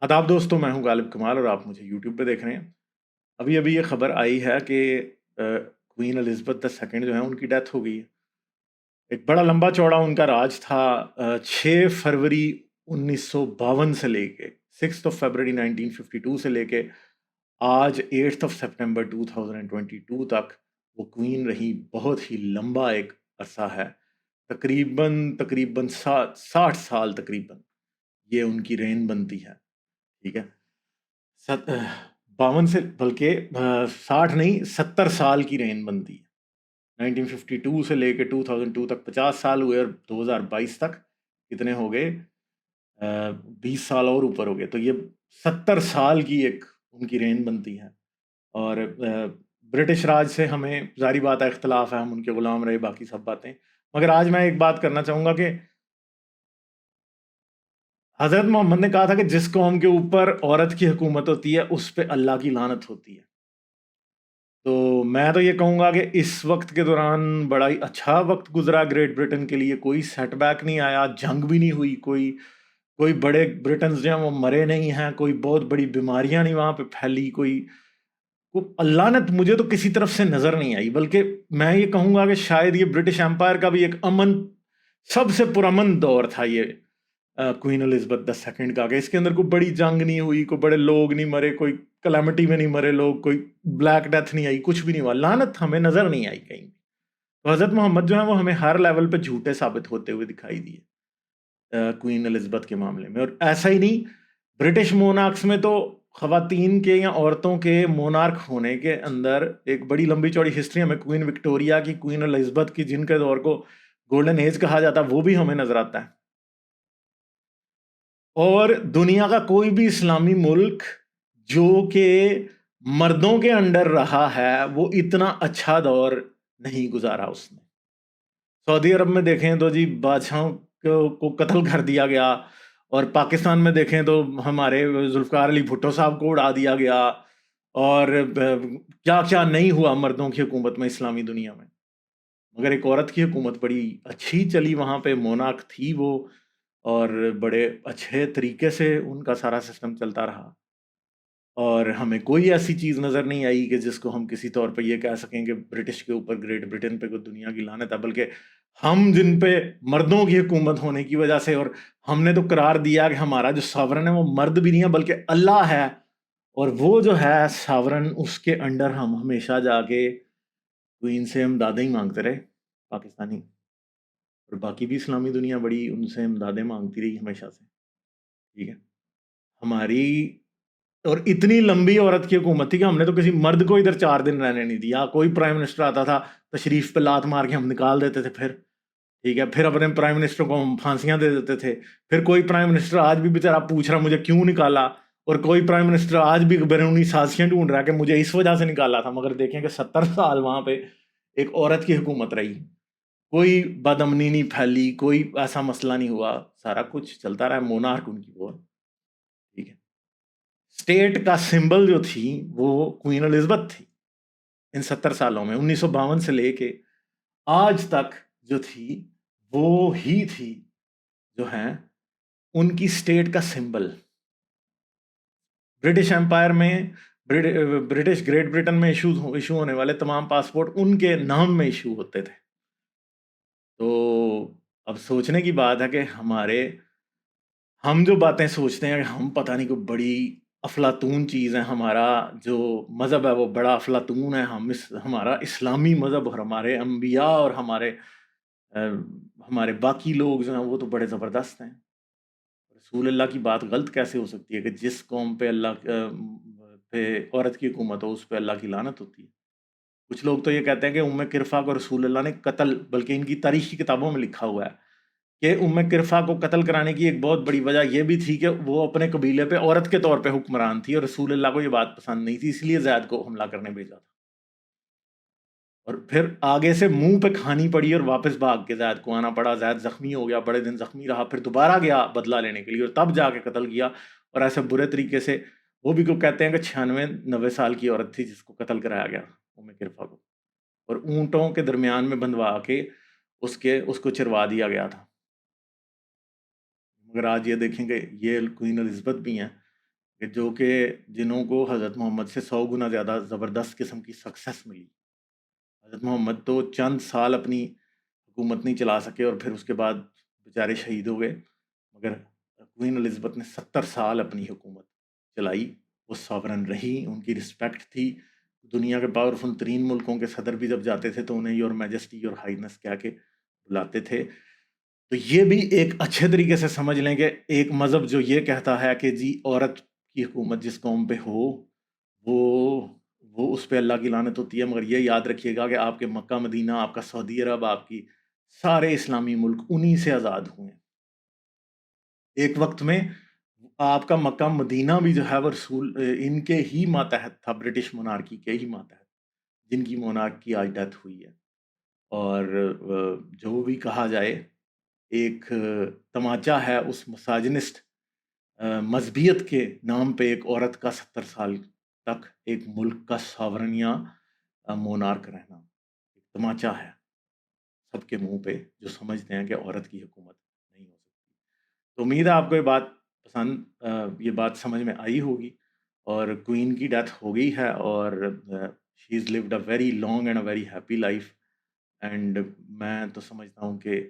आदाब दोस्तों, मैं हूं गालिब कमाल और आप मुझे यूट्यूब पे देख रहे हैं। अभी अभी ये खबर आई है कि क्वीन एलिजाबेथ द सेकंड जो है उनकी डेथ हो गई है। एक बड़ा लंबा चौड़ा उनका राज था। 6 फरवरी 1952 से लेके 6 फरवरी 1952 से लेके आज 8 सितंबर 2022 तक वो क्वीन रही। बहुत ही लंबा एक अरसा है। तकरीबन तकरीबन 60 साल तकरीबन ये उनकी रेन बनती है। ठीक है। 52 से बल्कि 60 नहीं 70 साल की रेन बनती है। 1952 से लेके 2002 तक 50 साल हुए और 2022 तक कितने हो गए? 20 साल और ऊपर हो गए। तो ये 70 साल की एक उनकी रेन बनती है। और ब्रिटिश राज से हमें जारी बात है इख्तलाफ है, हम उनके गुलाम रहे, बाकी सब बातें। मगर आज मैं एक बात करना चाहूँगा कि हज़रत मोहम्मद ने कहा था कि जिस कौम के ऊपर औरत की हुकूमत होती है उस पे अल्लाह की लानत होती है। तो मैं तो ये कहूँगा कि इस वक्त के दौरान बड़ा ही अच्छा वक्त गुजरा ग्रेट ब्रिटेन के लिए। कोई सेटबैक नहीं आया, जंग भी नहीं हुई, कोई कोई बड़े ब्रिटेन जो हैं वो मरे नहीं हैं, कोई बहुत बड़ी बीमारियां नहीं वहाँ पे फैली, को अल्लाह ने मुझे तो किसी तरफ से नज़र नहीं आई। बल्कि मैं ये कहूँगा कि शायद ये ब्रिटिश एम्पायर का भी एक अमन, सबसे पुरअमन दौर था ये क्वीन एलिजाबेथ द सेकंड का। कि इसके अंदर कोई बड़ी जंग नहीं हुई, कोई बड़े लोग नहीं मरे, कोई कलामिटी में नहीं मरे लोग, कोई ब्लैक डेथ नहीं आई, कुछ भी नहीं हुआ। लानत हमें नजर नहीं आई कहीं। तो हजरत मोहम्मद जो है वो हमें हर लेवल पे झूठे साबित होते हुए दिखाई दिए क्वीन एलिजाबेथ के मामले में। और ऐसा ही नहीं, ब्रिटिश मोनार्क्स में तो खवातीन के या औरतों के मोनार्क होने के अंदर एक बड़ी लंबी चौड़ी हिस्ट्री हमें क्वीन विक्टोरिया की, क्वीन एलिजाबेथ की, जिनके दौर को गोल्डन एज कहा जाता है, वो भी हमें नजर आता है। और दुनिया का कोई भी इस्लामी मुल्क जो कि मर्दों के अंडर रहा है वो इतना अच्छा दौर नहीं गुजारा उसने। सऊदी अरब में देखें तो जी बादशाहों को कत्ल कर दिया गया, और पाकिस्तान में देखें तो हमारे जुल्फ़िकार अली भुट्टो साहब को उड़ा दिया गया। और क्या क्या नहीं हुआ मर्दों की हुकूमत में इस्लामी दुनिया में। मगर एक औरत की हुकूमत बड़ी अच्छी चली वहाँ पे, मोनार्क थी वो, और बड़े अच्छे तरीके से उनका सारा सिस्टम चलता रहा। और हमें कोई ऐसी चीज़ नज़र नहीं आई कि जिसको हम किसी तौर पे ये कह सकें कि ब्रिटिश के ऊपर, ग्रेट ब्रिटेन पे कोई दुनिया की लानत है। बल्कि हम जिन पे मर्दों की हुकूमत होने की वजह से, और हमने तो करार दिया कि हमारा जो सावरन है वो मर्द भी नहीं है बल्कि अल्लाह है, और वो जो है सावरन, उसके अंडर हम हमेशा जाके क्वीन से इमदादें ही मांगते रहे, पाकिस्तानी। और बाकी भी इस्लामी दुनिया बड़ी उनसे इमदादें मांगती रही हमेशा से। ठीक है। हमारी और इतनी लंबी औरत की हुकूमत थी कि हमने तो किसी मर्द को इधर 4 दिन रहने नहीं दिया। कोई प्राइम मिनिस्टर आता था, तशरीफ पे लात मार के हम निकाल देते थे। फिर ठीक है, फिर अपने प्राइम मिनिस्टर को हम फांसियां दे देते थे। फिर कोई प्राइम मिनिस्टर आज भी बेचारा पूछ रहा मुझे क्यों निकाला, और कोई प्राइम मिनिस्टर आज भी बैरूनी साजिशें ढूंढ रहा है कि मुझे इस वजह से निकाला था। मगर देखें कि 70 साल वहां पे एक औरत की हुकूमत रही, कोई बदअमनी नहीं फैली, कोई ऐसा मसला नहीं हुआ, सारा कुछ चलता रहा। मोनार्क उनकी वो है। ठीक है। स्टेट का सिंबल जो थी वो क्वीन एलिजाबेथ थी। इन 70 सालों में 1952 से लेके आज तक जो थी वो ही थी, जो है उनकी स्टेट का सिंबल। ब्रिटिश एम्पायर में, ब्रिटिश ग्रेट ब्रिटेन में इशू होने वाले तमाम पासपोर्ट उनके नाम में इशू होते थे। तो अब सोचने की बात है कि हम जो बातें सोचते हैं कि हम पता नहीं कोई बड़ी अफलातून चीज़ है, हमारा जो मज़हब है वो बड़ा अफलातून है, हमारा इस्लामी मज़हब और हमारे अम्बिया और अ, हमारे बाकी लोग जो हैं वो तो बड़े ज़बरदस्त हैं। रसूल अल्लाह की बात गलत कैसे हो सकती है कि जिस कौम पे पे औरत की हुकूमत हो उस पे अल्लाह की लानत होती है। कुछ लोग तो ये कहते हैं कि उम्मे किरफ़ा को रसूल अल्लाह ने कत्ल, बल्कि इनकी तारीख़ की किताबों में लिखा हुआ है कि उम्मे किरफ़ा को कत्ल कराने की एक बहुत बड़ी वजह ये भी थी कि वो अपने कबीले पे औरत के तौर पे हुक्मरान थी, और रसूल अल्लाह को ये बात पसंद नहीं थी, इसलिए ज़ैद को हमला करने भेजा था। और फिर आगे से मुंह पे खानी पड़ी और वापस भाग के ज़ैद को आना पड़ा। ज़ैद ज़ख्मी हो गया, बड़े दिन ज़ख्मी रहा, फिर दोबारा गया बदला लेने के लिए और तब जाके कत्ल किया। और ऐसे बुरे तरीके से, वो भी को कहते हैं कि 96-90 साल की औरत थी जिसको कत्ल कराया गया उम्मे किरफ़ा को, और ऊँटों के दरमियान में बंधवा के उसको चिरवा दिया गया था। मगर आज ये देखेंगे ये क्वीन एलिज़ाबेथ भी हैं کہ جنہوں کو حضرت محمد سے 100 گنا زیادہ زبردست قسم کی سکسیس ملی. حضرت محمد تو چند سال اپنی حکومت نہیں چلا سکے اور پھر اس کے بعد بیچارے شہید ہو گئے، مگر کوئین الزبتھ نے 70 سال اپنی حکومت چلائی. وہ ساورن رہی، ان کی رسپیکٹ تھی. دنیا کے پاورفل ترین ملکوں کے صدر بھی جب جاتے تھے تو انہیں یور میجسٹی یور ہائنس کہہ کے بلاتے تھے. تو یہ بھی ایک اچھے طریقے سے سمجھ لیں کہ ایک مذہب جو یہ کہتا ہے کہ جی عورت کی حکومت جس قوم پہ ہو وہ اس پہ اللہ کی لعنت ہوتی ہے، مگر یہ یاد رکھیے گا کہ آپ کے مکہ مدینہ، آپ کا سعودی عرب، آپ کی سارے اسلامی ملک انہی سے آزاد ہوئے ہیں. ایک وقت میں آپ کا مکہ مدینہ بھی جو ہے وہ رسول ان کے ہی ماتحت تھا، برٹش مونارکی کے ہی ماتحت، جن کی مونارک کی آج ڈیتھ ہوئی ہے. اور جو بھی کہا جائے، ایک تماچا ہے اس مساجنسٹ مذہبیت کے نام پہ ایک عورت کا 70 سال تک ایک ملک کا ساورن یا مونارک رہنا ایک تماچا ہے سب کے منہ پہ، جو سمجھتے ہیں کہ عورت کی حکومت نہیں ہو سکتی. تو امید ہے آپ کو یہ بات سمجھ میں آئی ہوگی. اور کوئین کی ڈیتھ ہو گئی ہے اور she is lived a very long and a very happy life. And میں تو سمجھتا ہوں کہ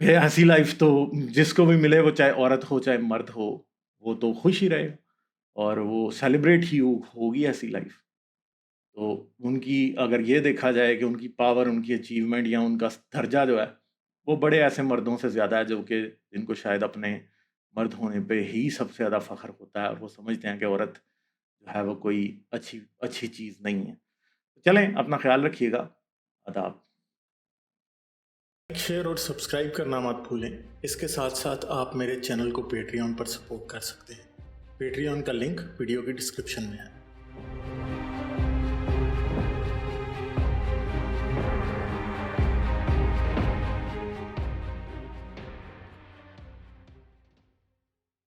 ایسی لائف تو جس کو بھی ملے، وہ چاہے عورت ہو چاہے مرد ہو، وہ تو خوش ہی رہے اور وہ سیلیبریٹ ہی ہوگی ایسی لائف. تو ان کی اگر یہ دیکھا جائے کہ ان کی پاور، ان کی اچیومنٹ یا ان کا درجہ جو ہے وہ بڑے ایسے مردوں سے زیادہ ہے جن کو شاید اپنے مرد ہونے پہ ہی سب سے زیادہ فخر ہوتا ہے، اور وہ سمجھتے ہیں کہ عورت جو ہے وہ کوئی اچھی چیز نہیں ہے. چلیں، اپنا خیال رکھیے گا. آداب. شیئر اور سبسکرائب کرنا مت بھولیں. اس کے ساتھ ساتھ آپ میرے چینل کو پیٹریون پر سپورٹ کر سکتے ہیں. پیٹریون کا لنک ویڈیو کی ڈسکرپشن میں ہے.